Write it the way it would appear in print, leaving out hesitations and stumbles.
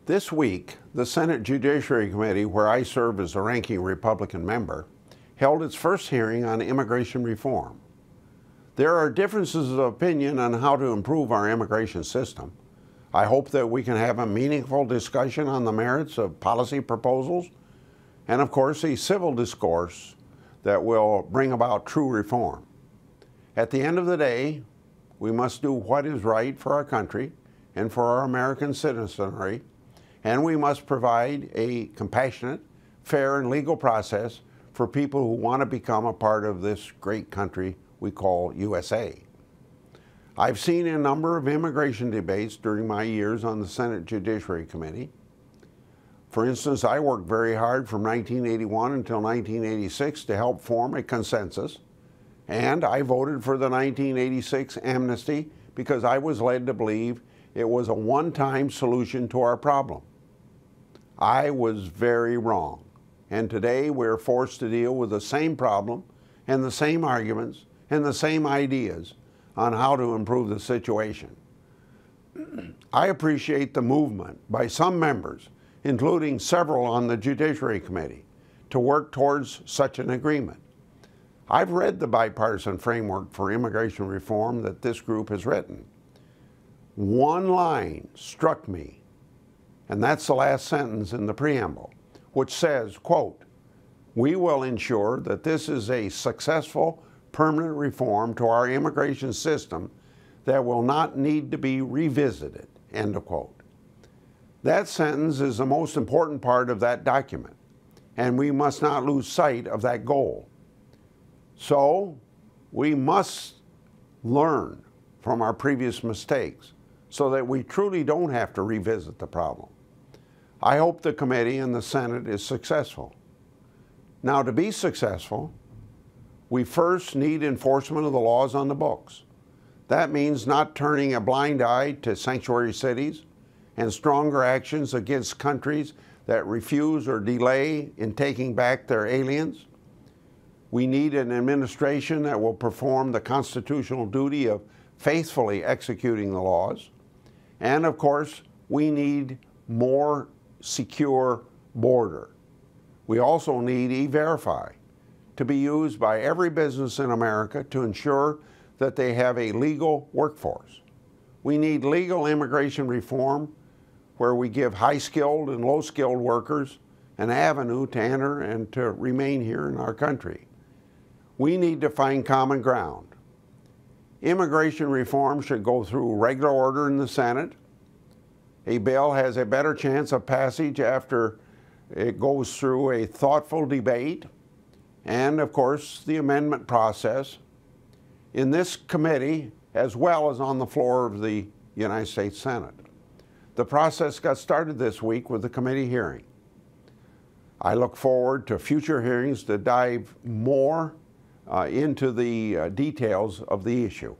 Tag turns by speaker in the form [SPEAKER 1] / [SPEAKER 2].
[SPEAKER 1] This week, the Senate Judiciary Committee, where I serve as a ranking Republican member, held its first hearing on immigration reform. There are differences of opinion on how to improve our immigration system. I hope that we can have a meaningful discussion on the merits of policy proposals and, of course, a civil discourse that will bring about true reform. At the end of the day, we must do what is right for our country and for our American citizenry, and we must provide a compassionate, fair, and legal process for people who want to become a part of this great country we call USA. I've seen a number of immigration debates during my years on the Senate Judiciary Committee. For instance, I worked very hard from 1981 until 1986 to help form a consensus, and I voted for the 1986 amnesty because I was led to believe it was a one-time solution to our problem. I was very wrong, and today we're forced to deal with the same problem and the same arguments and the same ideas on how to improve the situation. I appreciate the movement by some members, including several on the Judiciary Committee, to work towards such an agreement. I've read the bipartisan framework for immigration reform that this group has written. One line struck me, and that's the last sentence in the preamble, which says, quote, "We will ensure that this is a successful permanent reform to our immigration system that will not need to be revisited," end of quote. That sentence is the most important part of that document, and we must not lose sight of that goal. So, we must learn from our previous mistakes so that we truly don't have to revisit the problem. I hope the committee and the Senate is successful. Now, to be successful, we first need enforcement of the laws on the books. That means not turning a blind eye to sanctuary cities and stronger actions against countries that refuse or delay in taking back their aliens. We need an administration that will perform the constitutional duty of faithfully executing the laws. And of course, we need more secure border. We also need E-Verify to be used by every business in America to ensure that they have a legal workforce. We need legal immigration reform where we give high-skilled and low-skilled workers an avenue to enter and to remain here in our country. We need to find common ground. Immigration reform should go through regular order in the Senate. A bill has a better chance of passage after it goes through a thoughtful debate and, of course, the amendment process in this committee as well as on the floor of the United States Senate. The process got started this week with the committee hearing. I look forward to future hearings to dive more into the details of the issue.